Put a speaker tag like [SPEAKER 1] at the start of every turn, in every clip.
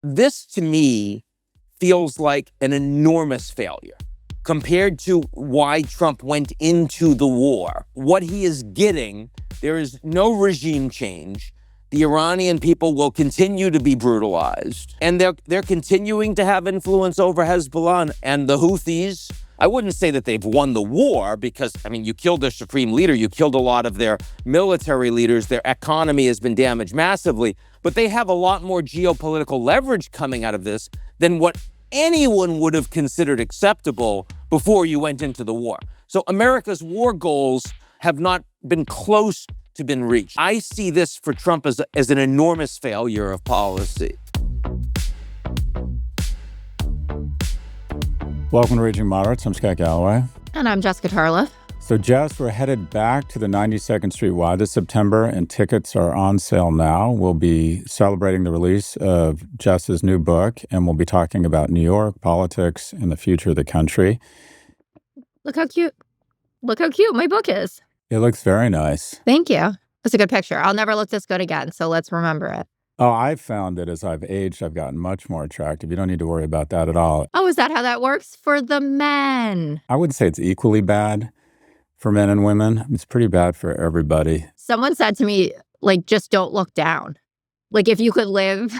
[SPEAKER 1] This, to me, feels like an enormous failure compared to why Trump went into the war. What he is getting, there is no regime change. The Iranian people will continue to be brutalized, and they're continuing to have influence over Hezbollah and the Houthis. I wouldn't say that they've won the war because, you killed their supreme leader, you killed a lot of their military leaders, their economy has been damaged massively, but they have a lot more geopolitical leverage coming out of this than what anyone would have considered acceptable before you went into the war. So America's war goals have not been close to been reached. I see this for Trump as an enormous failure of policy.
[SPEAKER 2] Welcome to Raging Moderates. I'm ScottGalloway.
[SPEAKER 3] And I'm JessicaTarlov.
[SPEAKER 2] So, Jess, we're headed back to the 92nd Street Y this September, and tickets are on sale now. We'll be celebrating the release of Jess's new book, and we'll be talking about New York, politics, and the future of the country.
[SPEAKER 3] Look how cute my book is.
[SPEAKER 2] It looks very nice.
[SPEAKER 3] Thank you. It's a good picture. I'll never look this good again, so let's remember it.
[SPEAKER 2] Oh, I've found that as I've aged, I've gotten much more attractive. You don't need to worry about that at all.
[SPEAKER 3] Oh, is that how that works for the men?
[SPEAKER 2] I would say it's equally bad for men and women. It's pretty bad for everybody.
[SPEAKER 3] Someone said to me, just don't look down. If you could live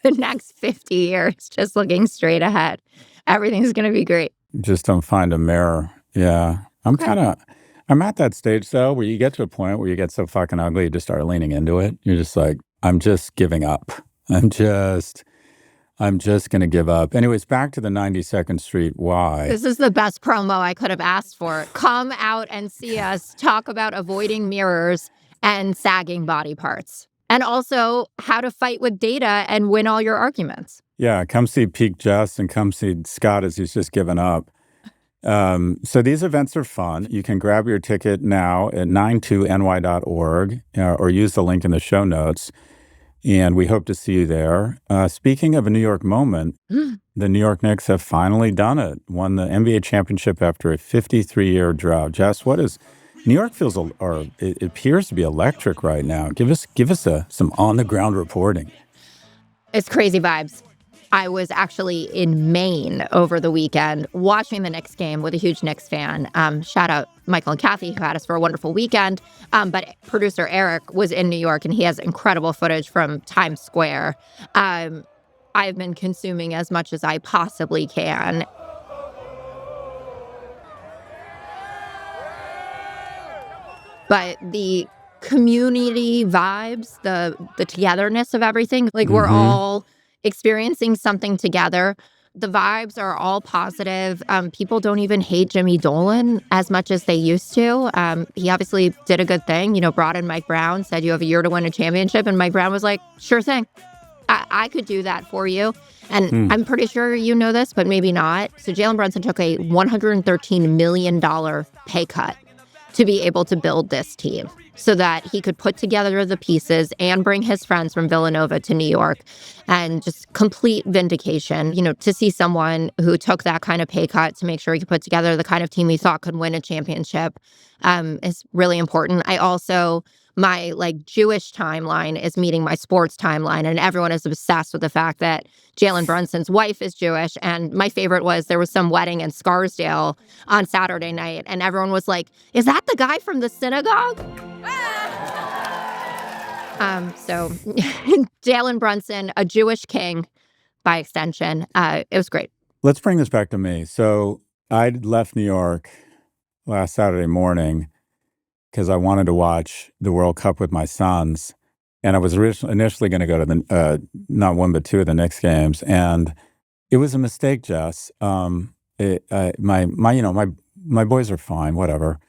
[SPEAKER 3] the next 50 years just looking straight ahead, everything's going to be great.
[SPEAKER 2] Just don't find a mirror. Yeah. I'm at that stage, though, where you get to a point where you get so fucking ugly, you just start leaning into it. You're just like, I'm just giving up. I'm just going to give up. Anyways, back to the 92nd Street Y.
[SPEAKER 3] This is the best promo I could have asked for. Come out and see us talk about avoiding mirrors and sagging body parts. And also how to fight with data and win all your arguments.
[SPEAKER 2] Yeah, come see Peak Jess and come see Scott as he's just given up. So these events are fun. You can grab your ticket now at 92ny.org or use the link in the show notes. And we hope to see you there. Speaking of a New York moment, the New York Knicks have finally done it. Won the NBA championship after a 53-year drought. Jess, New York feels, or it appears to be electric right now. Give us some on-the-ground reporting.
[SPEAKER 3] It's crazy vibes. I was actually in Maine over the weekend watching the Knicks game with a huge Knicks fan. Shout out Michael and Kathy, who had us for a wonderful weekend. But producer Eric was in New York, and he has incredible footage from Times Square. I've been consuming as much as I possibly can. But the community vibes, the togetherness of everything, we're all experiencing something together. The vibes are all positive. People don't even hate Jimmy Dolan as much as they used to. He obviously did a good thing, brought in Mike Brown, said you have a year to win a championship. And Mike Brown was like, sure thing. I could do that for you. And I'm pretty sure you know this, but maybe not. So Jalen Brunson took a $113 million pay cut to be able to build this team so that he could put together the pieces and bring his friends from Villanova to New York, and just complete vindication, to see someone who took that kind of pay cut to make sure he could put together the kind of team he thought could win a championship is really important. I also, my Jewish timeline is meeting my sports timeline, and everyone is obsessed with the fact that Jalen Brunson's wife is Jewish. And my favorite was there was some wedding in Scarsdale on Saturday night, and everyone was like, is that the guy from the synagogue? So Jalen Brunson, a Jewish king by extension. It was great.
[SPEAKER 2] Let's bring this back to me. So I left New York last Saturday morning because I wanted to watch the World Cup with my sons. And I was initially going to go to the, not one, but two of the Knicks games. And it was a mistake, Jess. My boys are fine, whatever.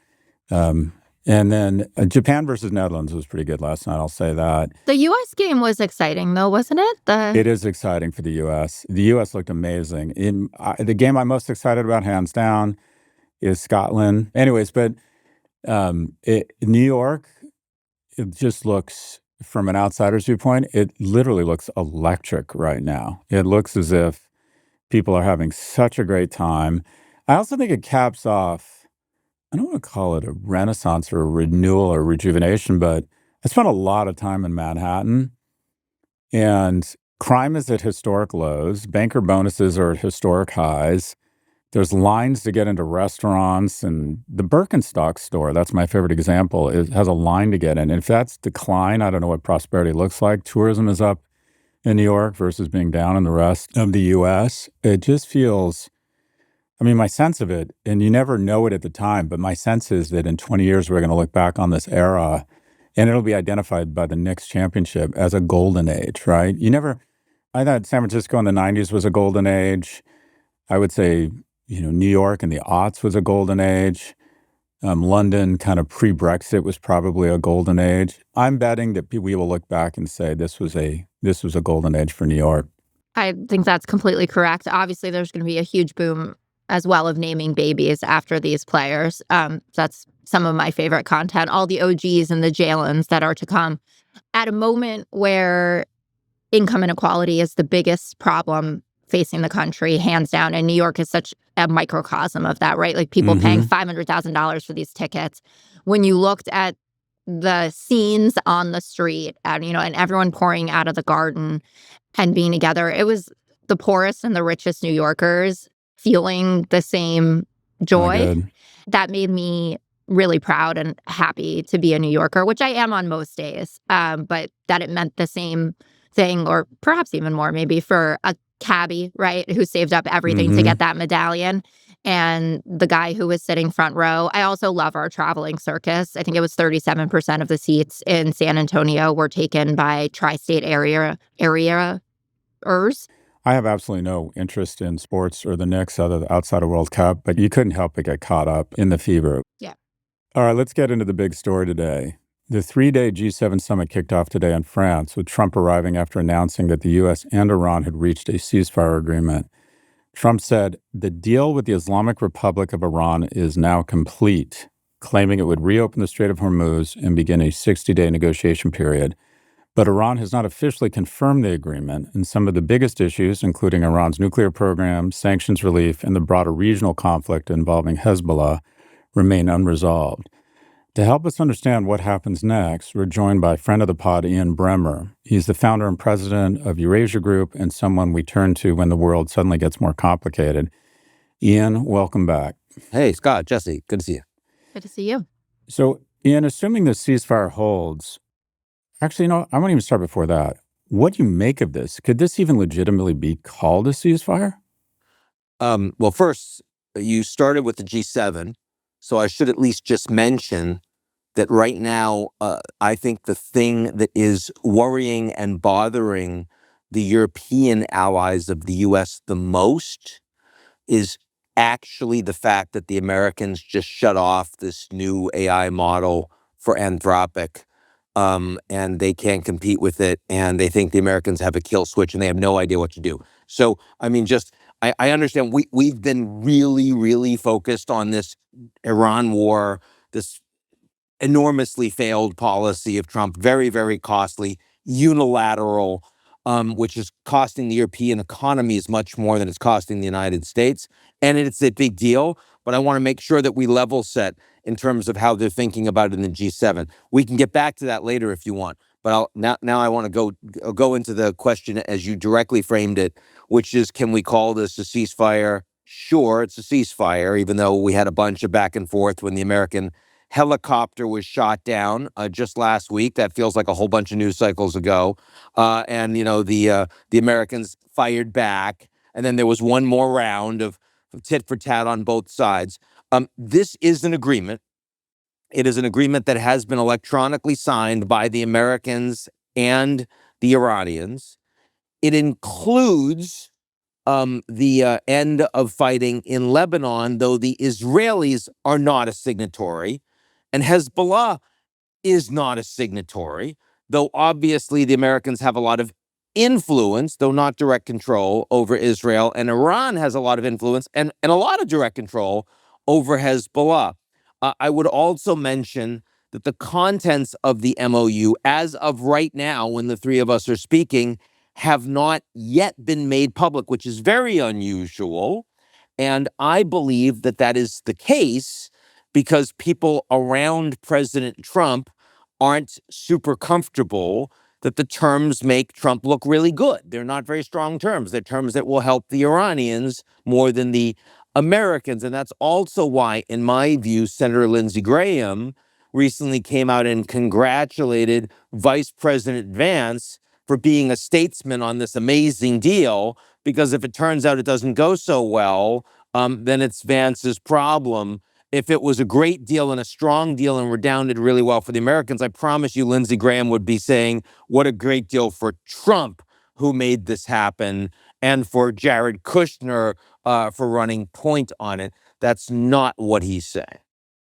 [SPEAKER 2] And then Japan versus Netherlands was pretty good last night, I'll say that.
[SPEAKER 3] The U.S. game was exciting, though, wasn't it?
[SPEAKER 2] It is exciting for the U.S. The U.S. looked amazing. The game I'm most excited about, hands down, is Scotland. Anyways, but New York, it just looks, from an outsider's viewpoint, it literally looks electric right now. It looks as if people are having such a great time. I also think it caps off, I don't want to call it a renaissance or a renewal or rejuvenation, but I spent a lot of time in Manhattan, and Crime is at historic lows. Banker bonuses are at historic highs. There's lines to get into restaurants, and the Birkenstock store, that's my favorite example, it has a line to get in. If that's decline, I don't know what prosperity looks like. Tourism is up in New York versus being down in the rest of the U.S. It just feels, I mean, my sense of it, and you never know it at the time, but my sense is that in 20 years, we're going to look back on this era, and it'll be identified by the Knicks championship as a golden age, right? I thought San Francisco in the 90s was a golden age. I would say, New York in the aughts was a golden age. London, kind of pre-Brexit, was probably a golden age. I'm betting that we will look back and say this was a golden age for New York.
[SPEAKER 3] I think that's completely correct. Obviously, there's going to be a huge boom as well of naming babies after these players. That's some of my favorite content, all the OGs and the Jalens that are to come. At a moment where income inequality is the biggest problem facing the country, hands down, and New York is such a microcosm of that, right? Like people paying $500,000 for these tickets. When you looked at the scenes on the street and, and everyone pouring out of the garden and being together, it was the poorest and the richest New Yorkers feeling the same joy. That made me really proud and happy to be a New Yorker, which I am on most days, but that it meant the same thing, or perhaps even more maybe, for a cabbie, right, who saved up everything to get that medallion, and the guy who was sitting front row. I also love our traveling circus. I think it was 37% of the seats in San Antonio were taken by tri-state areaers.
[SPEAKER 2] I have absolutely no interest in sports or the Knicks outside of World Cup, but you couldn't help but get caught up in the fever.
[SPEAKER 3] Yeah.
[SPEAKER 2] All right, let's get into the big story today. The 3-day G7 summit kicked off today in France, with Trump arriving after announcing that the U.S. and Iran had reached a ceasefire agreement. Trump said, "The deal with the Islamic Republic of Iran is now complete," claiming it would reopen the Strait of Hormuz and begin a 60-day negotiation period. But Iran has not officially confirmed the agreement, and some of the biggest issues, including Iran's nuclear program, sanctions relief, and the broader regional conflict involving Hezbollah, remain unresolved. To help us understand what happens next, we're joined by friend of the pod, Ian Bremmer. He's the founder and president of Eurasia Group, and someone we turn to when the world suddenly gets more complicated. Ian, welcome back.
[SPEAKER 1] Hey, Scott, Jesse, good to see you.
[SPEAKER 3] Good to see you.
[SPEAKER 2] So, Ian, assuming the ceasefire holds, actually, I won't even start before that. What do you make of this? Could this even legitimately be called a ceasefire?
[SPEAKER 1] Well, first, you started with the G7, so I should at least just mention that right now, I think the thing that is worrying and bothering the European allies of the U.S. the most is actually the fact that the Americans just shut off this new AI model for Anthropic, and they can't compete with it, and they think the Americans have a kill switch, and they have no idea what to do. So, I mean, I understand we've been really, really focused on this Iran war, this enormously failed policy of Trump, very, very costly, unilateral, which is costing the European economies much more than it's costing the United States. And it's a big deal, but I want to make sure that we level set in terms of how they're thinking about it in the G7. We can get back to that later if you want, but now I want to go into the question as you directly framed it, which is, can we call this a ceasefire? Sure, it's a ceasefire, even though we had a bunch of back and forth when the American helicopter was shot down just last week. That feels like a whole bunch of news cycles ago. And the Americans fired back, and then there was one more round of tit for tat on both sides. This is an agreement. It is an agreement that has been electronically signed by the Americans and the Iranians. It includes the end of fighting in Lebanon, though the Israelis are not a signatory, and Hezbollah is not a signatory, though obviously the Americans have a lot of influence, though not direct control, over Israel, and Iran has a lot of influence and a lot of direct control over Hezbollah. I would also mention that the contents of the MOU, as of right now, when the three of us are speaking, have not yet been made public, which is very unusual. And I believe that that is the case because people around President Trump aren't super comfortable that the terms make Trump look really good. They're not very strong terms. They're terms that will help the Iranians more than the Americans. And that's also why, in my view, Senator Lindsey Graham recently came out and congratulated Vice President Vance for being a statesman on this amazing deal, because if it turns out it doesn't go so well, then it's Vance's problem. If it was a great deal and a strong deal and redounded really well for the Americans, I promise you Lindsey Graham would be saying, what a great deal for Trump, who made this happen, and for Jared Kushner for running point on it. That's not what he's saying.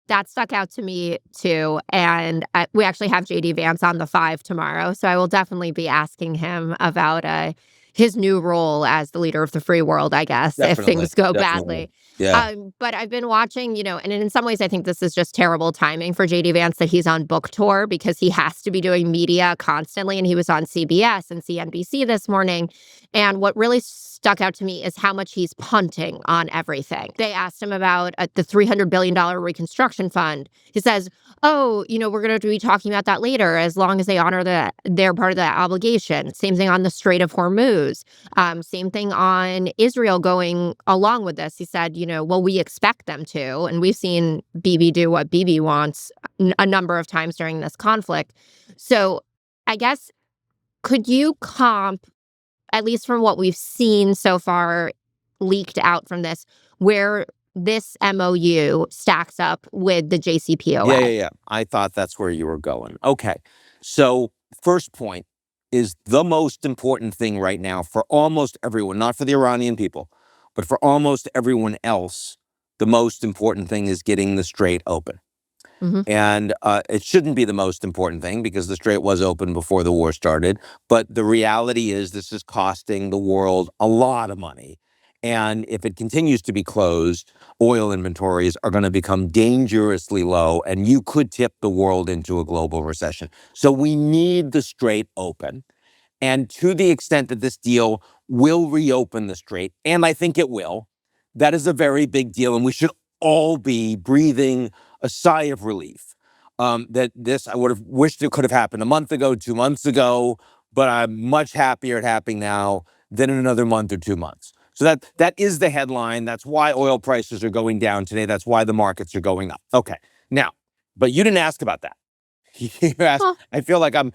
[SPEAKER 3] That stuck out to me, too. And we actually have J.D. Vance on the 5 tomorrow, so I will definitely be asking him about his new role as the leader of the free world, I guess, if things go badly.
[SPEAKER 1] Yeah.
[SPEAKER 3] But I've been watching, and in some ways, I think this is just terrible timing for J.D. Vance that he's on book tour, because he has to be doing media constantly. And he was on CBS and CNBC this morning. And what really stuck out to me is how much he's punting on everything. They asked him about the $300 billion reconstruction fund. He says, we're going to be talking about that later, as long as they honor their part of the obligation. Same thing on the Strait of Hormuz. Same thing on Israel going along with this. He said, we expect them to. And we've seen Bibi do what Bibi wants a number of times during this conflict. So I guess, could you comp, at least from what we've seen so far leaked out from this, where this MOU stacks up with the JCPOA?
[SPEAKER 1] Yeah. I thought that's where you were going. Okay. So first point is the most important thing right now for almost everyone, not for the Iranian people, but for almost everyone else. The most important thing is getting the strait open.
[SPEAKER 3] Mm-hmm.
[SPEAKER 1] And it shouldn't be the most important thing, because the strait was open before the war started. But the reality is this is costing the world a lot of money. And if it continues to be closed, oil inventories are going to become dangerously low, and you could tip the world into a global recession. So we need the strait open. And to the extent that this deal will reopen the strait, and I think it will, that is a very big deal. And we should all be breathing a sigh of relief. That this, I would have wished it could have happened a month ago, 2 months ago, but I'm much happier it happening now than in another month or 2 months. So that is the headline. That's why oil prices are going down today. That's why the markets are going up. Okay. Now, but you didn't ask about that. You asked, I feel like I'm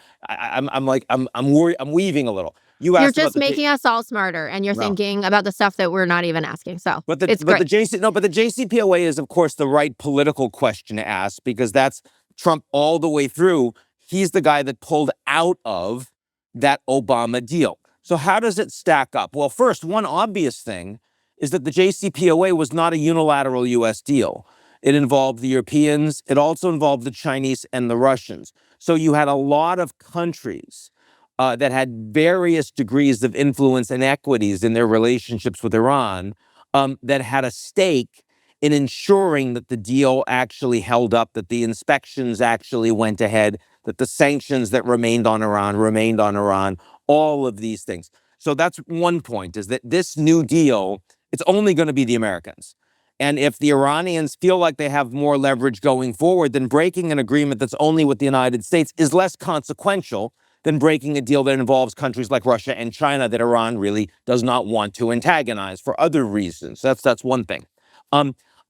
[SPEAKER 1] worried. I'm weaving a little.
[SPEAKER 3] You're just making us all smarter, and you're thinking about the stuff that we're not even asking. So it's great.
[SPEAKER 1] The JCPOA is, of course, the right political question to ask, because that's Trump all the way through. He's the guy that pulled out of that Obama deal. So how does it stack up? Well, first, one obvious thing is that the JCPOA was not a unilateral U.S. deal. It involved the Europeans. It also involved the Chinese and the Russians. So you had a lot of countries that had various degrees of influence and equities in their relationships with Iran that had a stake in ensuring that the deal actually held up, that the inspections actually went ahead, that the sanctions that remained on Iran, all of these things. So that's one point, is that this new deal, it's only going to be the Americans. And if the Iranians feel like they have more leverage going forward, then breaking an agreement that's only with the United States is less consequential than breaking a deal that involves countries like Russia and China that Iran really does not want to antagonize for other reasons. That's one thing.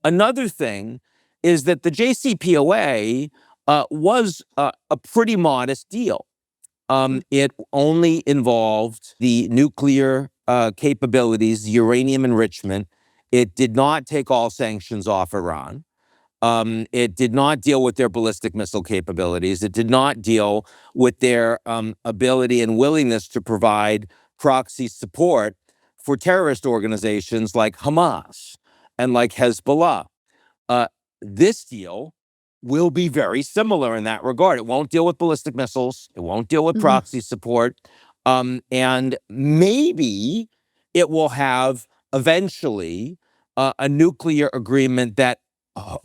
[SPEAKER 1] Another thing is that the JCPOA was a pretty modest deal. It only involved the nuclear capabilities, the uranium enrichment. It did not take all sanctions off Iran. It did not deal with their ballistic missile capabilities. It did not deal with their ability and willingness to provide proxy support for terrorist organizations like Hamas and like Hezbollah. This deal will be very similar in that regard. It won't deal with ballistic missiles. It won't deal with proxy support. And maybe it will have eventually a nuclear agreement that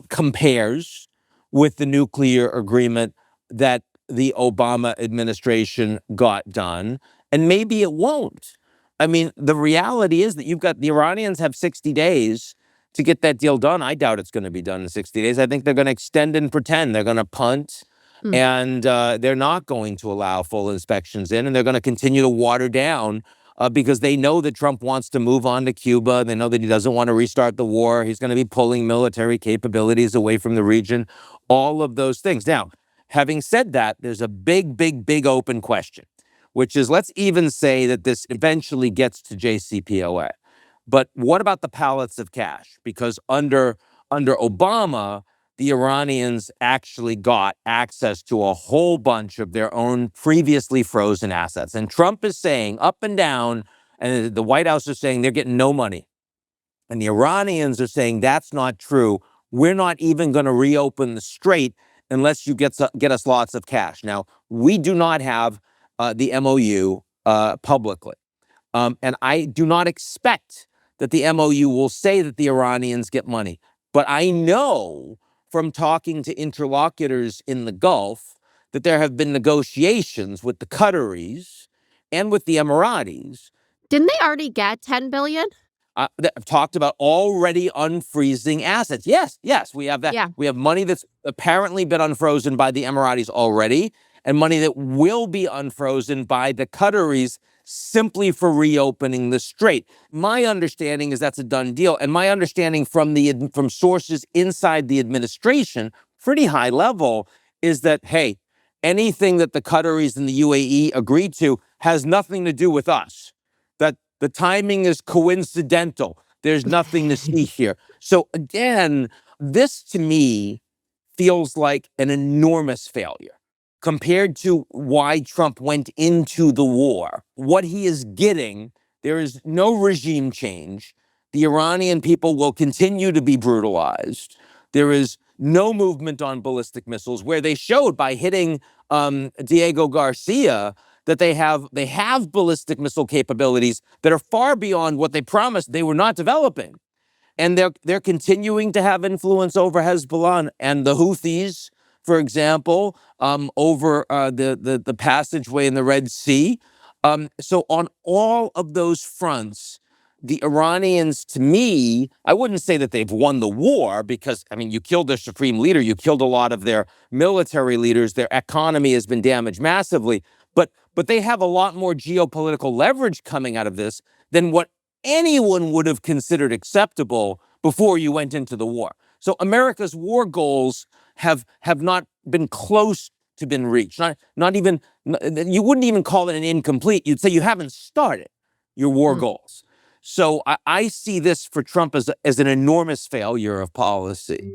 [SPEAKER 1] compares with the nuclear agreement that the Obama administration got done. And maybe it won't. I mean, the reality is that the Iranians have 60 days to get that deal done. I doubt it's going to be done in 60 days. I think they're going to extend and pretend. They're going to punt. And they're not going to allow full inspections in, and they're going to continue to water down because they know that Trump wants to move on to Cuba. They know that he doesn't want to restart the war. He's going to be pulling military capabilities away from the region, all of those things. Now, having said that, there's a big open question, which is, let's even say that this eventually gets to JCPOA. But what about the pallets of cash? Because under Obama, the Iranians actually got access to a whole bunch of their own previously frozen assets. And Trump is saying up and down, and the White House is saying they're getting no money. And the Iranians are saying that's not true. We're not even going to reopen the strait unless you get us lots of cash. Now, we do not have the MOU publicly. And I do not expect that the MOU will say that the Iranians get money. But I know from talking to interlocutors in the Gulf that there have been negotiations with the Qataris and with the Emiratis.
[SPEAKER 3] Didn't they already get $10 billion?
[SPEAKER 1] That have talked about already unfreezing assets. Yes, we have that.
[SPEAKER 3] Yeah.
[SPEAKER 1] We have money that's apparently been unfrozen by the Emiratis already, and money that will be unfrozen by the Qataris simply for reopening the strait. My understanding is that's a done deal, and my understanding from sources inside the administration, pretty high level, is that, hey, anything that the Qataris and the UAE agreed to has nothing to do with us. That the timing is coincidental. There's nothing to see here. So again, this to me feels like an enormous failure compared to why Trump went into the war. What he is getting, there is no regime change. The Iranian people will continue to be brutalized. There is no movement on ballistic missiles, where they showed by hitting Diego Garcia that they have ballistic missile capabilities that are far beyond what they promised they were not developing. And they're continuing to have influence over Hezbollah and the Houthis, for example, over the passageway in the Red Sea. So on all of those fronts, the Iranians, to me, I wouldn't say that they've won the war because, I mean, you killed their supreme leader, you killed a lot of their military leaders, their economy has been damaged massively, but they have a lot more geopolitical leverage coming out of this than what anyone would have considered acceptable before you went into the war. So America's war goals have not been close to been reached. Not even, you wouldn't even call it an incomplete. You'd say you haven't started your war goals. So I see this for Trump as an enormous failure of policy.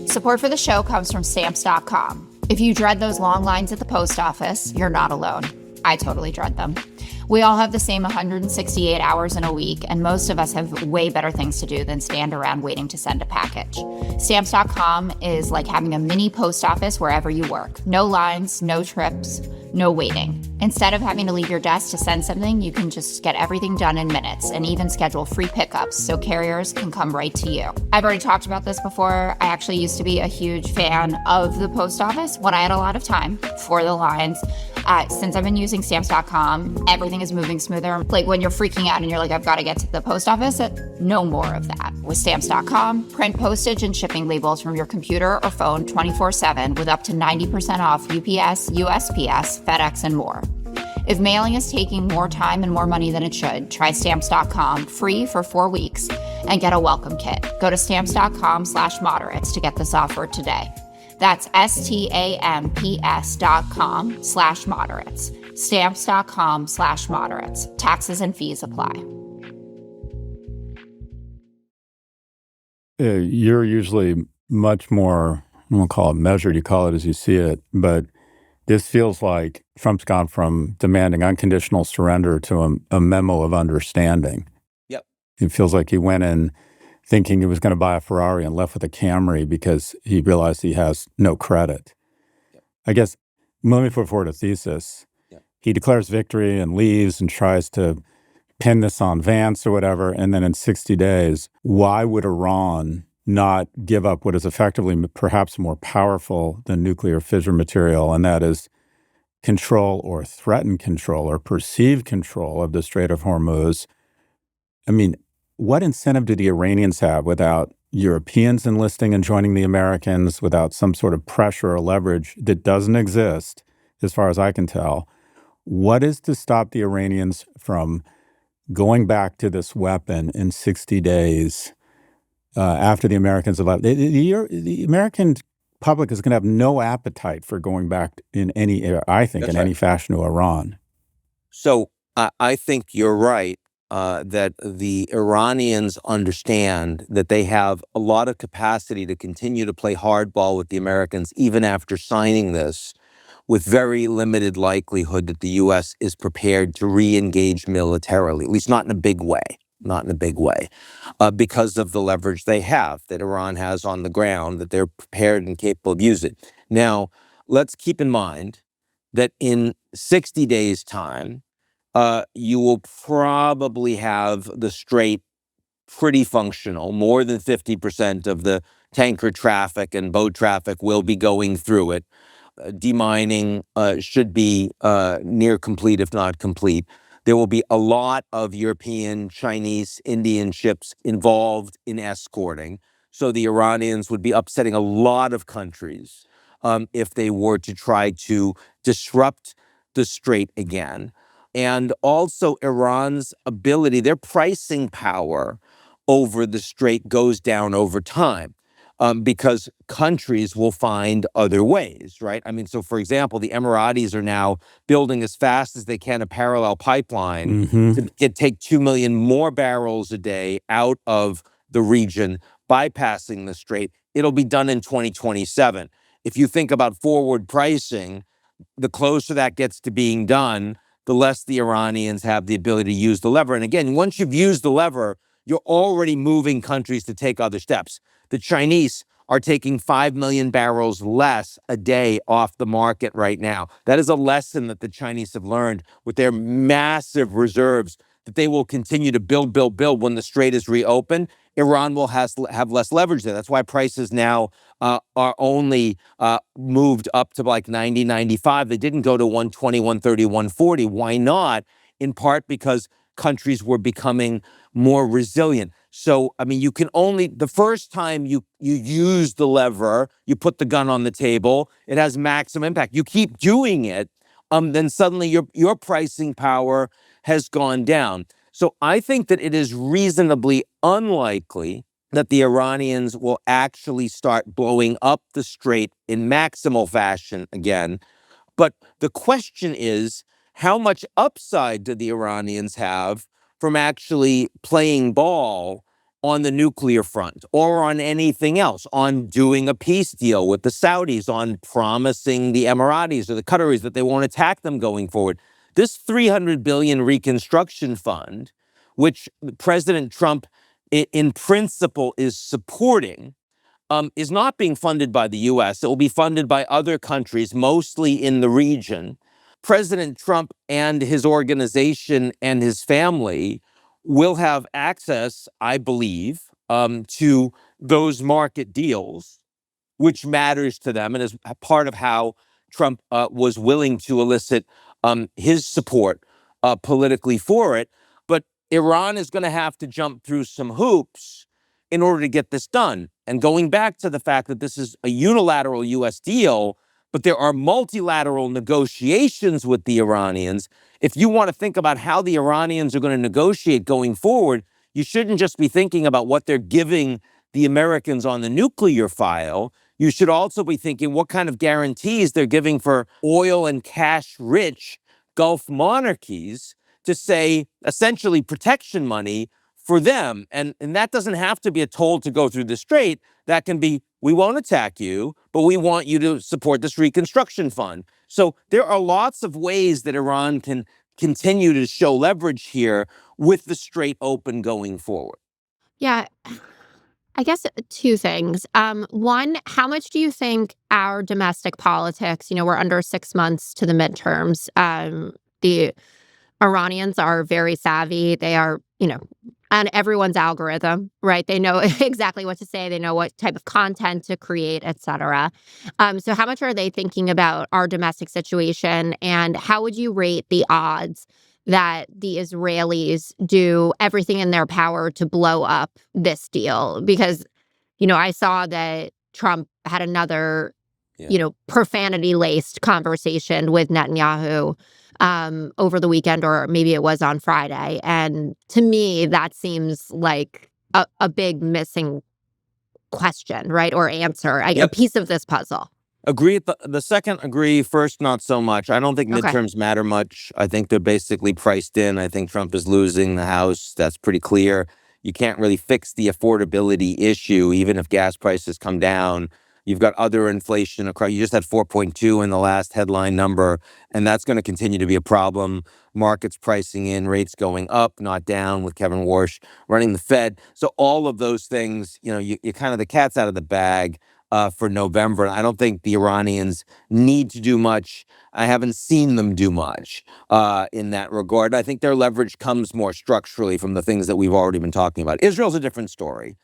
[SPEAKER 4] Support for the show comes from Stamps.com. If you dread those long lines at the post office, you're not alone. I totally dread them. We all have the same 168 hours in a week, and most of us have way better things to do than stand around waiting to send a package. Stamps.com is like having a mini post office wherever you work. No lines, no trips, no waiting. Instead of having to leave your desk to send something, you can just get everything done in minutes and even schedule free pickups so carriers can come right to you. I've already talked about this before. I actually used to be a huge fan of the post office when I had a lot of time for the lines. Since I've been using Stamps.com, everything is moving smoother. Like when you're freaking out and you're like, I've got to get to the post office, no more of that. With Stamps.com, print postage and shipping labels from your computer or phone 24/7 with up to 90% off UPS, USPS, FedEx, and more. If mailing is taking more time and more money than it should, try Stamps.com free for 4 weeks and get a welcome kit. Go to Stamps.com/moderates to get this offer today. That's STAMPS.com/moderates. Stamps.com/moderates. Taxes and fees apply.
[SPEAKER 2] You're usually much more, I won't call it measured, you call it as you see it, but this feels like Trump's gone from demanding unconditional surrender to a memo of understanding.
[SPEAKER 1] Yep.
[SPEAKER 2] It feels like he went in thinking he was going to buy a Ferrari and left with a Camry because he realized he has no credit.
[SPEAKER 1] Yep.
[SPEAKER 2] I guess, let me put forward a thesis.
[SPEAKER 1] Yep.
[SPEAKER 2] He declares victory and leaves and tries to pin this on Vance or whatever, and then in 60 days, why would Iran not give up what is effectively perhaps more powerful than nuclear fissure material, and that is control or threatened control or perceived control of the Strait of Hormuz? I mean, what incentive do the Iranians have without Europeans enlisting and joining the Americans without some sort of pressure or leverage that doesn't exist, as far as I can tell. What is to stop the Iranians from going back to this weapon in 60 days after the Americans have left? The American public is going to have no appetite for going back in any, I think,
[SPEAKER 1] That's
[SPEAKER 2] in
[SPEAKER 1] right.
[SPEAKER 2] any fashion to Iran.
[SPEAKER 1] So I think you're right that the Iranians understand that they have a lot of capacity to continue to play hardball with the Americans, even after signing this, with very limited likelihood that the U.S. is prepared to re-engage militarily, at least not in a big way, because of the leverage they have, that Iran has on the ground, that they're prepared and capable of using. Now, let's keep in mind that in 60 days' time, you will probably have the Strait pretty functional. More than 50% of the tanker traffic and boat traffic will be going through it. Demining should be near complete, if not complete. There will be a lot of European, Chinese, Indian ships involved in escorting. So the Iranians would be upsetting a lot of countries if they were to try to disrupt the Strait again. And also Iran's ability, their pricing power over the Strait goes down over time. Because countries will find other ways, right? I mean, so for example, the Emiratis are now building as fast as they can a parallel pipeline to take 2 million more barrels a day out of the region, bypassing the Strait. It'll be done in 2027. If you think about forward pricing, the closer that gets to being done, the less the Iranians have the ability to use the lever. And again, once you've used the lever, you're already moving countries to take other steps. The Chinese are taking 5 million barrels less a day off the market right now. That is a lesson that the Chinese have learned with their massive reserves, that they will continue to build. When the Strait is reopened, Iran will have less leverage there. That's why prices now are only moved up to like 90, 95. They didn't go to 120, 130, 140. Why not? In part because countries were becoming more resilient. So, I mean, you can only, the first time you use the lever, you put the gun on the table, it has maximum impact. You keep doing it, then suddenly your pricing power has gone down. So I think that it is reasonably unlikely that the Iranians will actually start blowing up the Strait in maximal fashion again. But the question is, how much upside do the Iranians have from actually playing ball on the nuclear front or on anything else, on doing a peace deal with the Saudis, on promising the Emiratis or the Qataris that they won't attack them going forward? This $300 billion reconstruction fund, which President Trump in principle is supporting, is not being funded by the U.S. It will be funded by other countries, mostly in the region. President Trump and his organization and his family will have access, I believe, to those market deals, which matters to them and is part of how Trump was willing to elicit his support politically for it. But Iran is going to have to jump through some hoops in order to get this done. And going back to the fact that this is a unilateral U.S. deal, but there are multilateral negotiations with the Iranians. If you want to think about how the Iranians are going to negotiate going forward, you shouldn't just be thinking about what they're giving the Americans on the nuclear file. You should also be thinking what kind of guarantees they're giving for oil and cash-rich Gulf monarchies to say, essentially, protection money for them. And that doesn't have to be a toll to go through the Strait. That can be, we won't attack you, but we want you to support this reconstruction fund. So there are lots of ways that Iran can continue to show leverage here with the Strait open going forward.
[SPEAKER 3] Yeah, I guess two things. One, how much do you think our domestic politics, we're under 6 months to the midterms. The Iranians are very savvy. They are, on everyone's algorithm, right? They know exactly what to say. They know what type of content to create, et cetera. So how much are they thinking about our domestic situation? And how would you rate the odds that the Israelis do everything in their power to blow up this deal? Because I saw that Trump had another,
[SPEAKER 1] Yeah.
[SPEAKER 3] profanity-laced conversation with Netanyahu over the weekend, or maybe it was on Friday. And to me, that seems like a big missing question, right? Or answer, a
[SPEAKER 1] Yep.
[SPEAKER 3] piece of this puzzle.
[SPEAKER 1] Agree. The second, agree. First, not so much. I don't think
[SPEAKER 3] Okay.
[SPEAKER 1] midterms matter much. I think they're basically priced in. I think Trump is losing the House. That's pretty clear. You can't really fix the affordability issue, even if gas prices come down. You've got other inflation across. You just had 4.2 in the last headline number, and that's going to continue to be a problem. Markets pricing in rates going up, not down, with Kevin Warsh running the Fed. So all of those things, you kind of, the cat's out of the bag for November. I don't think the Iranians need to do much. I haven't seen them do much in that regard. I think their leverage comes more structurally from the things that we've already been talking about. Israel's a different story.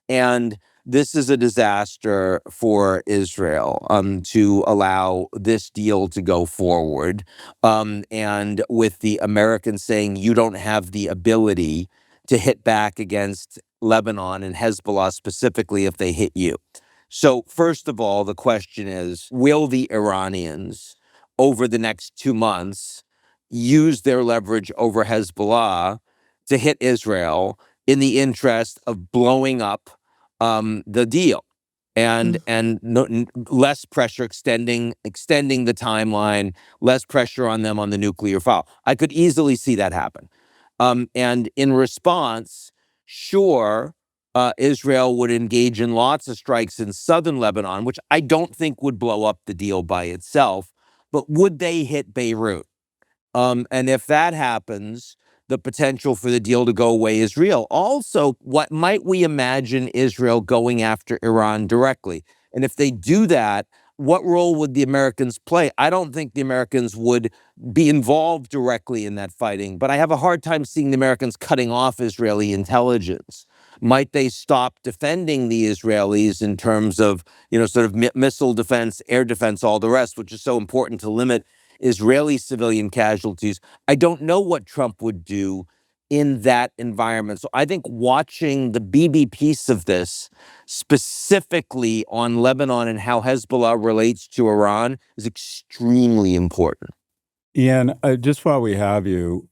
[SPEAKER 1] And this is a disaster for Israel to allow this deal to go forward. And with the Americans saying you don't have the ability to hit back against Lebanon and Hezbollah specifically if they hit you. So first of all, the question is, will the Iranians over the next 2 months use their leverage over Hezbollah to hit Israel in the interest of blowing up the deal and less pressure, extending the timeline, less pressure on them on the nuclear file? I could easily see that happen. And in response, sure, Israel would engage in lots of strikes in southern Lebanon, which I don't think would blow up the deal by itself, but would they hit Beirut? And if that happens, the potential for the deal to go away is real. Also, what might we imagine Israel going after Iran directly? And if they do that, what role would the Americans play? I don't think the Americans would be involved directly in that fighting, but I have a hard time seeing the Americans cutting off Israeli intelligence. Might they stop defending the Israelis in terms of, sort of missile defense, air defense, all the rest, which is so important to limit Israeli civilian casualties? I don't know what Trump would do in that environment. So I think watching the BB piece of this, specifically on Lebanon and how Hezbollah relates to Iran, is extremely important.
[SPEAKER 2] Ian, just while we have you,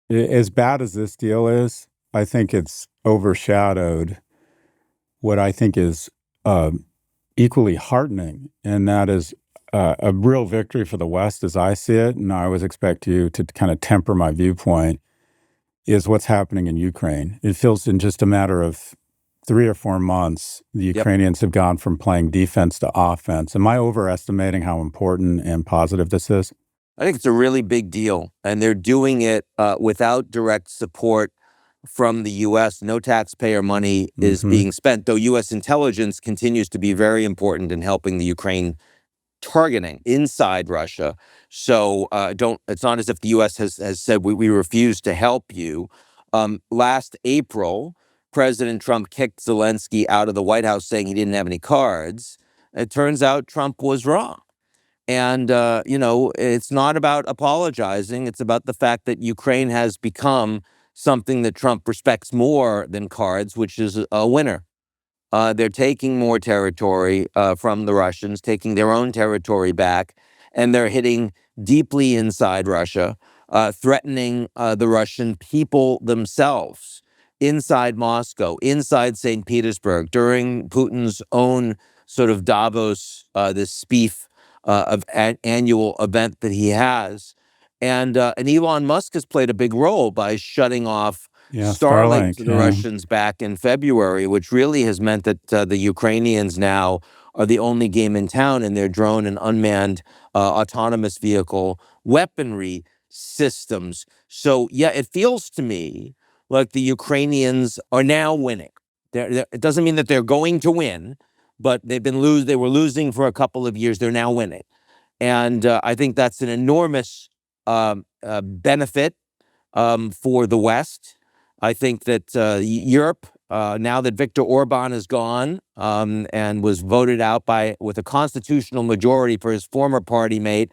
[SPEAKER 2] as bad as this deal is, I think it's overshadowed what I think is equally heartening, and that is a real victory for the West as I see it, and I always expect you to kind of temper my viewpoint, is what's happening in Ukraine. It feels in just a matter of 3 or 4 months, the Ukrainians have gone from playing defense to offense. Am I overestimating how important and positive this is?
[SPEAKER 1] I think it's a really big deal, and they're doing it without direct support from the U.S. No taxpayer money is being spent, though U.S. intelligence continues to be very important in helping the Ukraine targeting inside Russia. So it's not as if the U.S. has said we refuse to help you. Last April, President Trump kicked Zelensky out of the White House saying he didn't have any cards. It turns out Trump was wrong. And, it's not about apologizing. It's about the fact that Ukraine has become something that Trump respects more than cards, which is a winner. They're taking more territory from the Russians, taking their own territory back, and they're hitting deeply inside Russia, threatening the Russian people themselves, inside Moscow, inside St. Petersburg, during Putin's own sort of Davos, this SPIEF of annual event that he has. And Elon Musk has played a big role by shutting off Starlink to the Russians back in February, which really has meant that the Ukrainians now are the only game in town in their drone and unmanned autonomous vehicle weaponry systems. So, it feels to me like the Ukrainians are now winning. It doesn't mean that they're going to win, but they were losing for a couple of years. They're now winning. And I think that's an enormous benefit for the West. I think that Europe, now that Viktor Orban is gone and was voted out with a constitutional majority for his former party mate,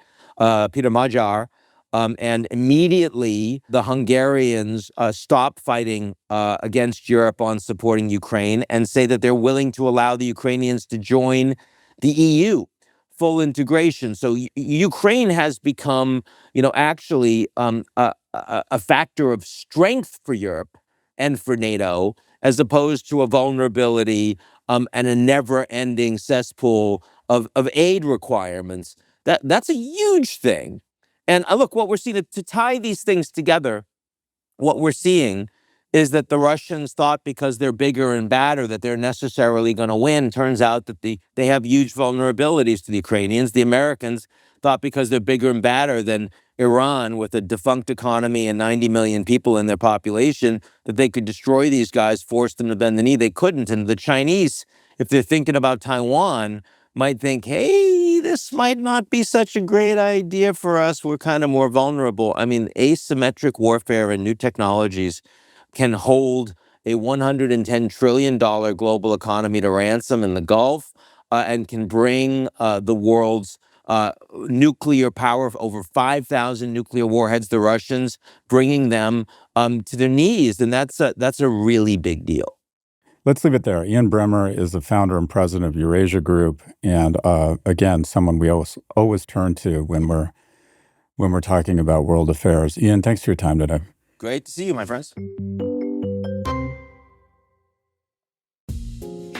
[SPEAKER 1] Peter Magyar, And immediately the Hungarians stop fighting against Europe on supporting Ukraine and say that they're willing to allow the Ukrainians to join the EU, full integration. So Ukraine has become, actually a factor of strength for Europe and for NATO, as opposed to a vulnerability and a never-ending cesspool of aid requirements. That's a huge thing. And look, what we're seeing, to tie these things together, what we're seeing is that the Russians thought because they're bigger and badder that they're necessarily going to win. Turns out that they have huge vulnerabilities to the Ukrainians. The Americans thought because they're bigger and badder than Iran, with a defunct economy and 90 million people in their population, that they could destroy these guys, force them to bend the knee. They couldn't. And the Chinese, if they're thinking about Taiwan, might think, hey, this might not be such a great idea for us. We're kind of more vulnerable. I mean, asymmetric warfare and new technologies can hold a $110 trillion global economy to ransom in the Gulf, and can bring the world's nuclear power of over 5,000 nuclear warheads, the Russians, bringing them to their knees. And that's a really big deal.
[SPEAKER 2] Let's leave it there. Ian Bremmer is the founder and president of Eurasia Group, and again, someone we always turn to when we're talking about world affairs. Ian, thanks for your time today.
[SPEAKER 1] Great to see you, my friends.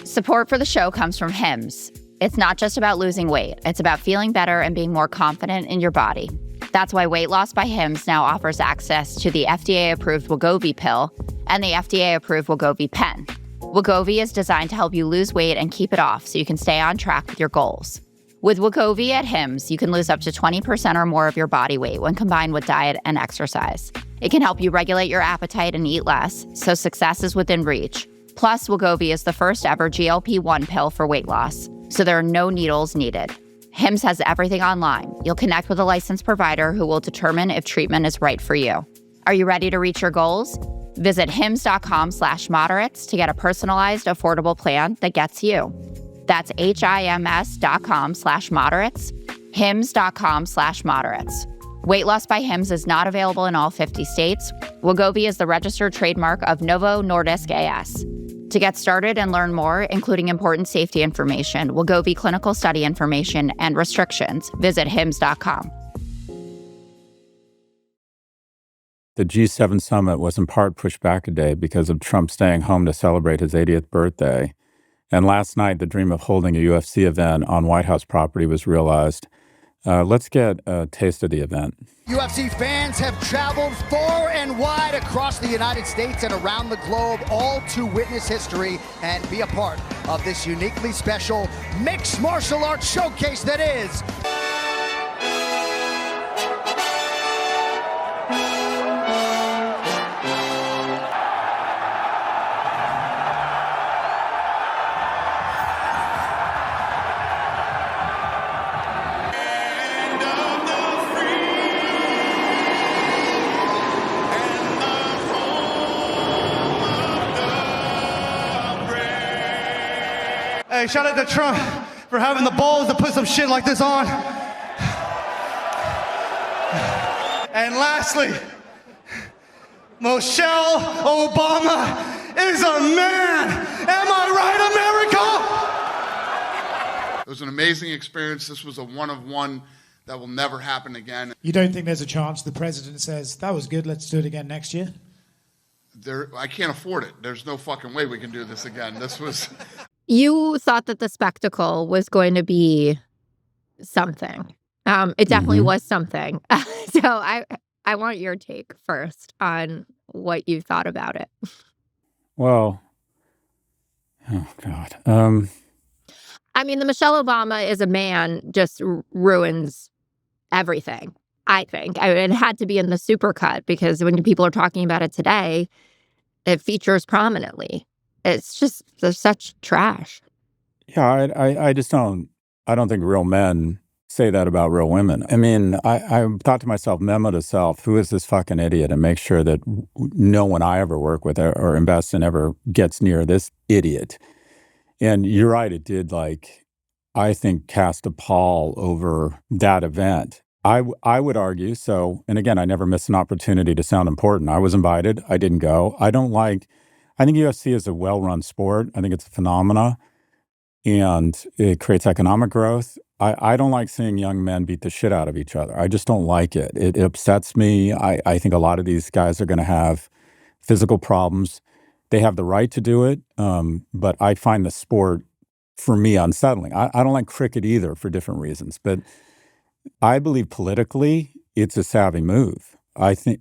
[SPEAKER 4] Support for the show comes from Hims. It's not just about losing weight. It's about feeling better and being more confident in your body. That's why Weight Loss by Hims now offers access to the FDA-approved Wegovy pill and the FDA-approved Wegovy pen. Wegovy is designed to help you lose weight and keep it off so you can stay on track with your goals. With Wegovy at Hims, you can lose up to 20% or more of your body weight when combined with diet and exercise. It can help you regulate your appetite and eat less, so success is within reach. Plus, Wegovy is the first ever GLP-1 pill for weight loss, so there are no needles needed. Hims has everything online. You'll connect with a licensed provider who will determine if treatment is right for you. Are you ready to reach your goals? Visit hims.com/moderates to get a personalized, affordable plan that gets you. That's HIMS.com/moderates, hims.com/moderates. Weight Loss by Hims is not available in all 50 states. Wegovy is the registered trademark of Novo Nordisk AS. To get started and learn more, including important safety information, Wegovy clinical study information, and restrictions, visit hims.com.
[SPEAKER 2] The G7 summit was in part pushed back a day because of Trump staying home to celebrate his 80th birthday. And last night, the dream of holding a UFC event on White House property was realized. Let's get a taste of the event.
[SPEAKER 5] UFC fans have traveled far and wide across the United States and around the globe, all to witness history and be a part of this uniquely special mixed martial arts showcase that is
[SPEAKER 6] Hey, shout out to Trump for having the balls to put some shit like this on. And lastly, Michelle Obama is a man. Am I right, America?
[SPEAKER 7] It was an amazing experience. This was a one-of-one that will never happen again.
[SPEAKER 8] You don't think there's a chance the president says, that was good, let's do it again next year?
[SPEAKER 7] I can't afford it. There's no fucking way we can do this again. This was...
[SPEAKER 3] You thought that the spectacle was going to be something. It definitely was something. So I want your take first on what you thought about it.
[SPEAKER 2] Well, oh, God.
[SPEAKER 3] I mean, the Michelle Obama is a man just ruins everything, I think. It had to be in the supercut because when people are talking about it today, it features prominently. It's just, they're such trash.
[SPEAKER 2] Yeah, I just don't think real men say that about real women. I mean, I thought to myself, memo to self, who is this fucking idiot? And make sure that no one I ever work with or invest in ever gets near this idiot. And you're right, it did, I think, cast a pall over that event. I would argue so. And again, I never miss an opportunity to sound important. I was invited. I didn't go. I think UFC is a well-run sport. I think it's a phenomena, and it creates economic growth. I don't like seeing young men beat the shit out of each other. I just don't like it. It upsets me. I think a lot of these guys are going to have physical problems. They have the right to do it, but I find the sport, for me, unsettling. I don't like cricket either for different reasons, but I believe politically it's a savvy move. I think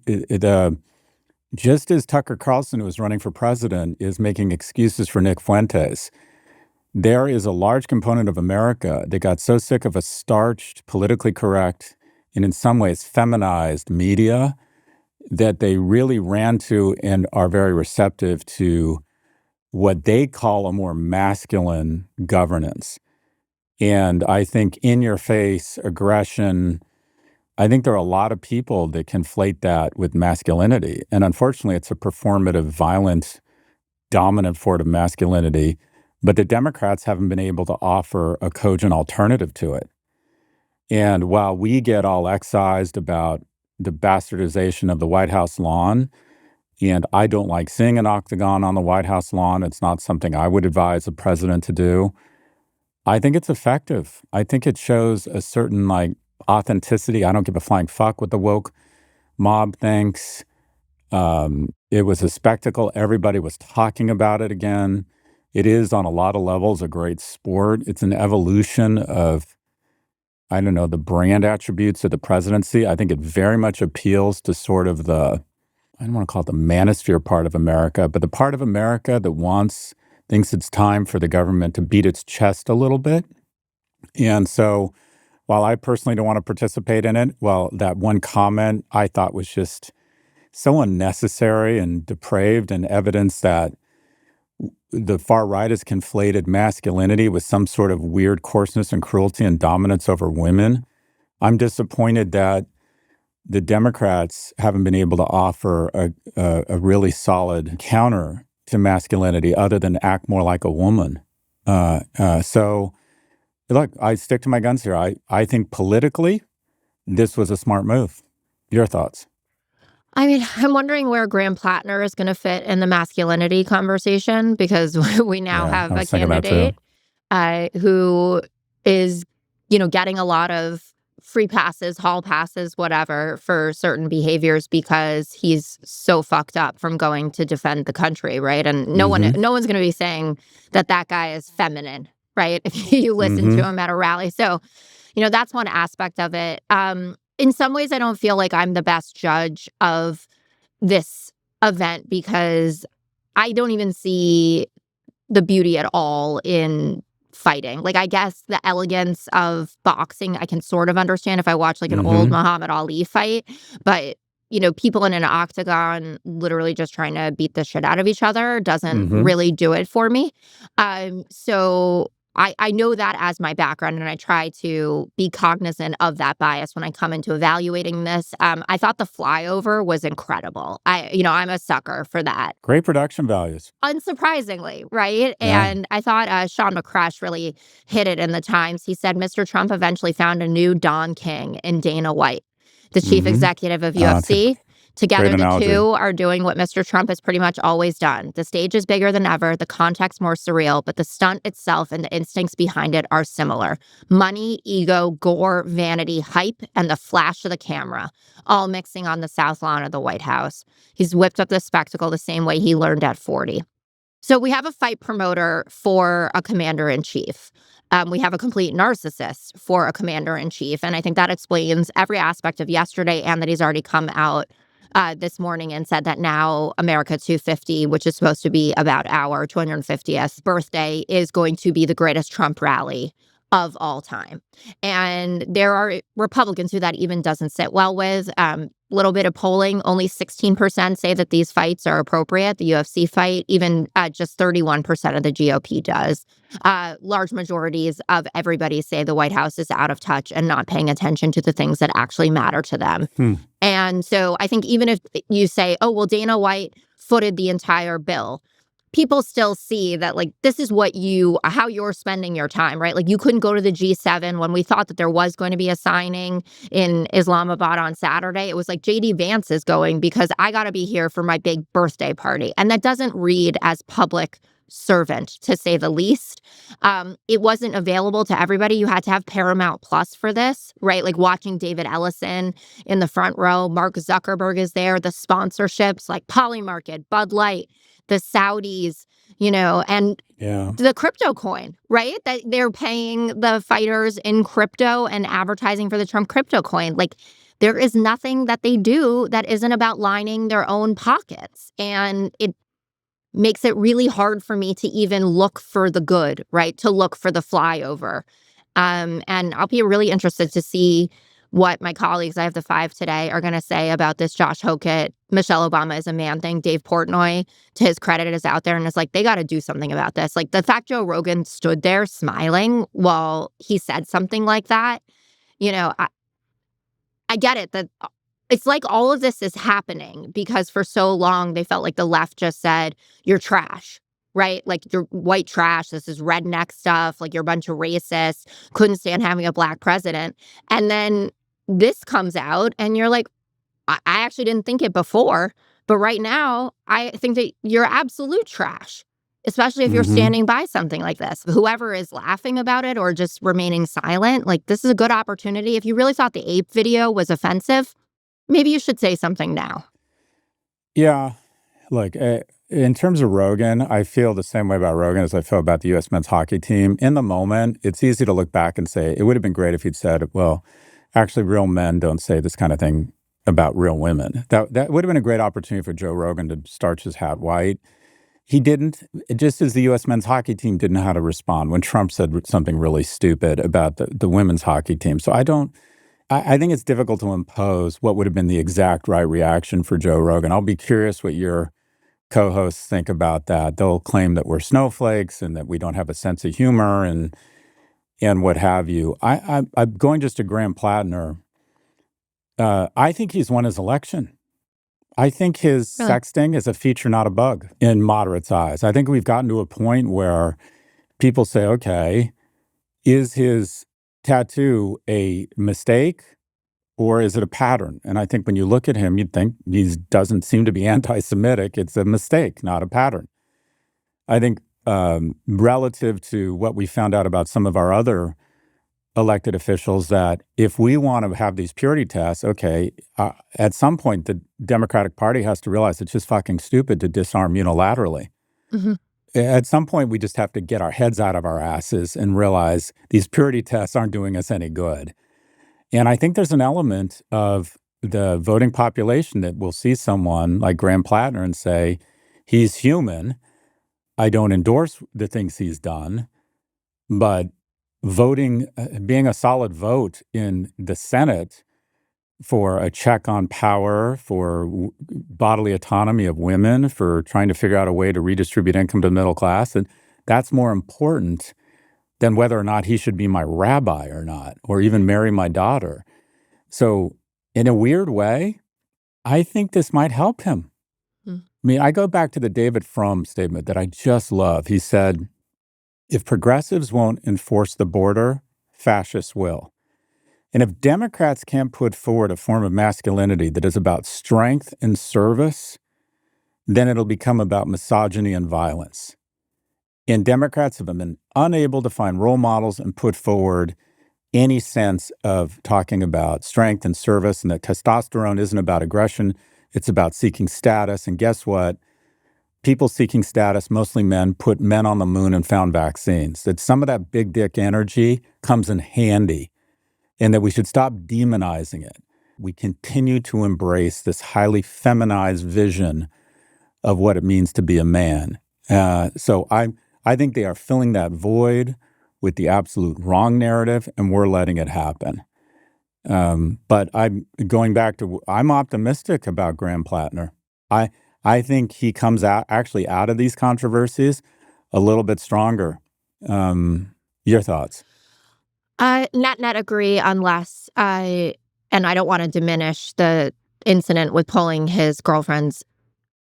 [SPEAKER 2] just as Tucker Carlson, who was running for president, is making excuses for Nick Fuentes, there is a large component of America that got so sick of a starched, politically correct, and in some ways feminized media that they really ran to and are very receptive to what they call a more masculine governance. And I think in-your-face aggression, I think there are a lot of people that conflate that with masculinity. And unfortunately, it's a performative, violent, dominant form of masculinity. But the Democrats haven't been able to offer a cogent alternative to it. And while we get all excised about the bastardization of the White House lawn, and I don't like seeing an octagon on the White House lawn, it's not something I would advise a president to do. I think it's effective. I think it shows a certain authenticity. I don't give a flying fuck what the woke mob thinks. It was a spectacle. Everybody was talking about it again. It is on a lot of levels a great sport. It's an evolution of, I don't know, the brand attributes of the presidency. I think it very much appeals to sort of I don't want to call it the manosphere part of America, but the part of America that thinks it's time for the government to beat its chest a little bit. And so while I personally don't want to participate in it, that one comment I thought was just so unnecessary and depraved and evidence that the far right has conflated masculinity with some sort of weird coarseness and cruelty and dominance over women. I'm disappointed that the Democrats haven't been able to offer a really solid counter to masculinity other than act more like a woman. So, look, I stick to my guns here. I think politically, this was a smart move. Your thoughts?
[SPEAKER 3] I mean, I'm wondering where Graham Plattner is going to fit in the masculinity conversation, because we now have a candidate who is, getting a lot of free passes, hall passes, whatever, for certain behaviors because he's so fucked up from going to defend the country, right? And no one's going to be saying that guy is feminine, right? If you listen to him at a rally. So, that's one aspect of it. In some ways, I don't feel like I'm the best judge of this event because I don't even see the beauty at all in fighting. Like, I guess the elegance of boxing, I can sort of understand if I watch an old Muhammad Ali fight. But, people in an octagon literally just trying to beat the shit out of each other doesn't really do it for me. So I know that as my background, and I try to be cognizant of that bias when I come into evaluating this. I thought the flyover was incredible. I'm a sucker for that.
[SPEAKER 2] Great production values.
[SPEAKER 3] Unsurprisingly, right? Yeah. And I thought Sean McCresh really hit it in the Times. He said Mr. Trump eventually found a new Don King in Dana White, the chief executive of UFC. Together, the analogy. Two are doing what Mr. Trump has pretty much always done. The stage is bigger than ever, the context more surreal, but the stunt itself and the instincts behind it are similar. Money, ego, gore, vanity, hype, and the flash of the camera, all mixing on the South Lawn of the White House. He's whipped up the spectacle the same way he learned at 40. So we have a fight promoter for a commander-in-chief. We have a complete narcissist for a commander-in-chief, and I think that explains every aspect of yesterday and that he's already come out this morning and said that now America 250, which is supposed to be about our 250th birthday, is going to be the greatest Trump rally of all time. And there are Republicans who that even doesn't sit well with. Little bit of polling, only 16% say that these fights are appropriate. The UFC fight, even just 31% of the GOP does. Large majorities of everybody say the White House is out of touch and not paying attention to the things that actually matter to them. And so I think even if you say, oh, well, Dana White footed the entire bill, people still see that, like, this is how you're spending your time, right? Like, you couldn't go to the G7 when we thought that there was going to be a signing in Islamabad on Saturday. It was like, JD Vance is going because I got to be here for my big birthday party. And that doesn't read as public servant, to say the least. It wasn't available to everybody. You had to have Paramount Plus for this, right? Like watching David Ellison in the front row. Mark Zuckerberg is there. The sponsorships like Polymarket, Bud Light, the Saudis, and the crypto coin, right? That they're paying the fighters in crypto and advertising for the Trump crypto coin. Like, there is nothing that they do that isn't about lining their own pockets. And it makes it really hard for me to even look for the good, right? To look for the flyover. And I'll be really interested to see what my colleagues, I have the 5 today, are going to say about this Josh Hokett, Michelle Obama is a man thing. Dave Portnoy, to his credit, is out there and is like, they got to do something about this. Like, the fact Joe Rogan stood there smiling while he said something like that, I get it, that it's like all of this is happening because for so long they felt like the left just said, you're trash, right? Like, you're white trash. This is redneck stuff. Like, you're a bunch of racists. Couldn't stand having a black president. And then this comes out and you're like, I actually didn't think it before. But right now, I think that you're absolute trash, especially if you're standing by something like this. Whoever is laughing about it or just remaining silent, like, this is a good opportunity. If you really thought the ape video was offensive, maybe you should say something now.
[SPEAKER 2] Yeah. Look, in terms of Rogan, I feel the same way about Rogan as I feel about the U.S. men's hockey team. In the moment, it's easy to look back and say, it would have been great if he'd said, well, actually, real men don't say this kind of thing about real women. That would have been a great opportunity for Joe Rogan to starch his hat white. He didn't, just as the U.S. men's hockey team didn't know how to respond when Trump said something really stupid about the women's hockey team. So I think it's difficult to impose what would have been the exact right reaction for Joe Rogan. I'll be curious what your co-hosts think about that. They'll claim that we're snowflakes and that we don't have a sense of humor and what have you. I'm going just to Graham Plattner. I think he's won his election. I think his sexting is a feature, not a bug, in moderates' eyes. I think we've gotten to a point where people say, okay, is his tattoo a mistake or is it a pattern? And I think when you look at him, you'd think he doesn't seem to be anti-Semitic. It's a mistake, not a pattern. I think relative to what we found out about some of our other elected officials, that if we want to have these purity tests, okay, at some point the Democratic Party has to realize it's just fucking stupid to disarm unilaterally. At some point, we just have to get our heads out of our asses and realize these purity tests aren't doing us any good. And I think there's an element of the voting population that will see someone like Graham Plattner and say, he's human. I don't endorse the things he's done, but voting, being a solid vote in the Senate for a check on power, for bodily autonomy of women, for trying to figure out a way to redistribute income to the middle class, and that's more important than whether or not he should be my rabbi or not, or even marry my daughter. So in a weird way, I think this might help him. I mean, I go back to the David Frum statement that I just love. He said, if progressives won't enforce the border, fascists will. And if Democrats can't put forward a form of masculinity that is about strength and service, then it'll become about misogyny and violence. And Democrats have been unable to find role models and put forward any sense of talking about strength and service, and that testosterone isn't about aggression, it's about seeking status. And guess what? People seeking status, mostly men, put men on the moon and found vaccines. That some of that big dick energy comes in handy, and that we should stop demonizing it. We continue to embrace this highly feminized vision of what it means to be a man. So I think they are filling that void with the absolute wrong narrative, and we're letting it happen. But I'm going back to, I'm optimistic about Graham Plattner. I think he comes out of these controversies a little bit stronger. Your thoughts?
[SPEAKER 3] Net agree, unless and I don't want to diminish the incident with pulling his girlfriend's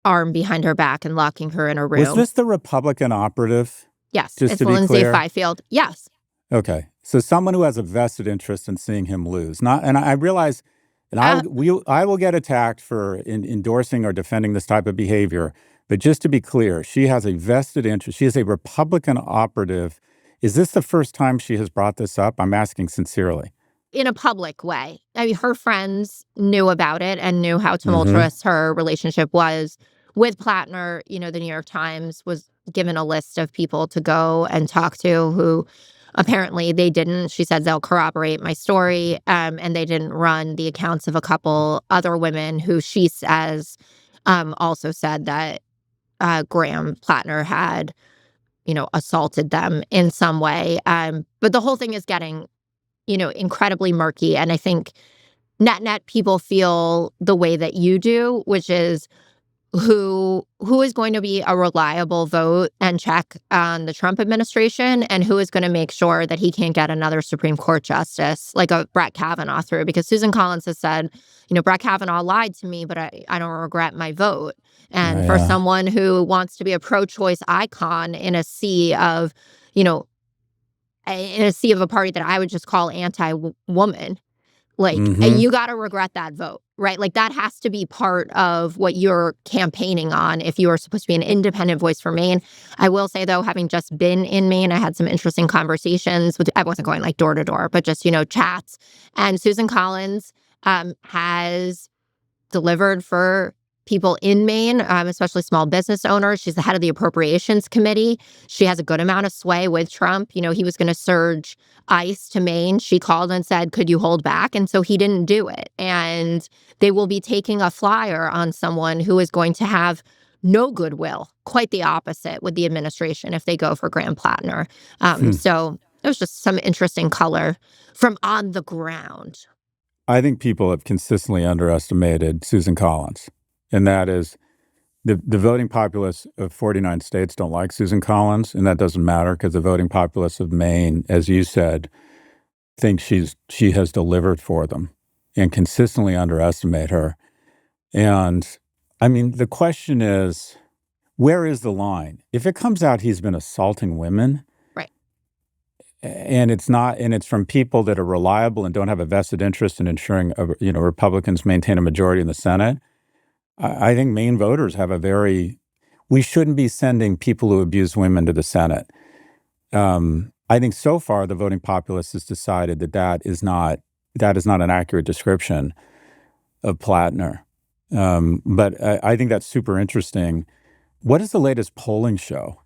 [SPEAKER 3] arm behind her back and locking her in a room.
[SPEAKER 2] Was this the Republican operative?
[SPEAKER 3] Yes,
[SPEAKER 2] Just
[SPEAKER 3] it's
[SPEAKER 2] to be
[SPEAKER 3] Lindsay
[SPEAKER 2] clear?
[SPEAKER 3] Fifield. Yes.
[SPEAKER 2] Okay. So someone who has a vested interest in seeing him lose. And I realize, and I will get attacked for endorsing or defending this type of behavior. But just to be clear, she has a vested interest. She is a Republican operative. Is this the first time she has brought this up? I'm asking sincerely.
[SPEAKER 3] In a public way. I mean, her friends knew about it and knew how tumultuous her relationship was with Plattner. You know, the New York Times was given a list of people to go and talk to who apparently they didn't. She said they'll corroborate my story. And they didn't run the accounts of a couple other women who she says also said that Graham Plattner had, assaulted them in some way. But the whole thing is getting, incredibly murky. And I think net people feel the way that you do, which is who is going to be a reliable vote and check on the Trump administration, and who is going to make sure that he can't get another Supreme Court justice like a Brett Kavanaugh through. Because Susan Collins has said, Brett Kavanaugh lied to me, but I don't regret my vote. And for someone who wants to be a pro-choice icon in a sea of, in a sea of a party that I would just call anti-woman, and you got to regret that vote, right? Like, that has to be part of what you're campaigning on if you are supposed to be an independent voice for Maine. I will say, though, having just been in Maine, I had some interesting conversations with, I wasn't going like door to door, but just, chats. And Susan Collins has delivered for people in Maine, especially small business owners. She's the head of the Appropriations Committee. She has a good amount of sway with Trump. He was going to surge ICE to Maine. She called and said, could you hold back? And so he didn't do it. And they will be taking a flyer on someone who is going to have no goodwill, quite the opposite with the administration if they go for Graham Plattner. So it was just some interesting color from on the ground.
[SPEAKER 2] I think people have consistently underestimated Susan Collins. And that is the voting populace of 49 states don't like Susan Collins, and that doesn't matter because the voting populace of Maine, as you said, think she has delivered for them and consistently underestimate her. And I mean, the question is, where is the line? If it comes out he's been assaulting women,
[SPEAKER 3] right,
[SPEAKER 2] and it's from people that are reliable and don't have a vested interest in ensuring Republicans maintain a majority in the Senate, I think Maine voters have we shouldn't be sending people who abuse women to the Senate. I think so far the voting populace has decided that is not an accurate description of Plattner. But I think that's super interesting. What does the latest polling show?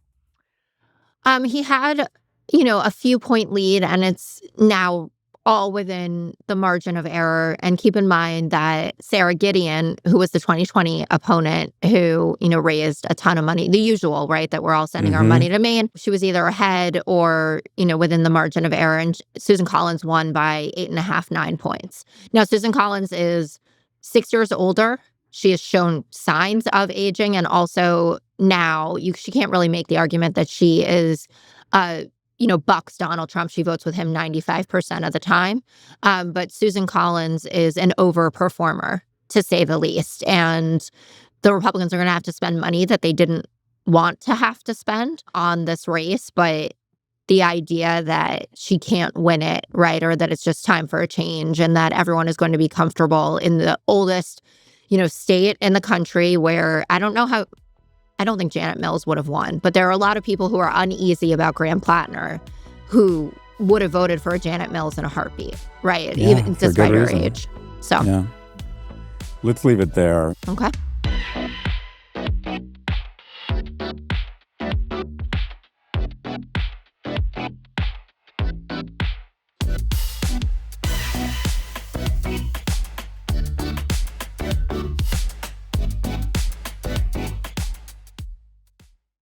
[SPEAKER 3] He had, a few point lead, and it's now all within the margin of error. And keep in mind that Sarah Gideon, who was the 2020 opponent, who, raised a ton of money, the usual, right, that we're all sending our money to Maine, she was either ahead or, within the margin of error. And Susan Collins won by 8.5, 9 points. Now, Susan Collins is 6 years older. She has shown signs of aging. And also now she can't really make the argument that she is bucks Donald Trump. She votes with him 95% of the time. But Susan Collins is an overperformer, to say the least. And the Republicans are going to have to spend money that they didn't want to have to spend on this race. But the idea that she can't win it, right, or that it's just time for a change and that everyone is going to be comfortable in the oldest, state in the country where I don't think Janet Mills would have won, but there are a lot of people who are uneasy about Graham Plattner who would have voted for Janet Mills in a heartbeat, right?
[SPEAKER 2] Yeah,
[SPEAKER 3] even despite her age. So,
[SPEAKER 2] yeah. Let's leave it there.
[SPEAKER 3] Okay.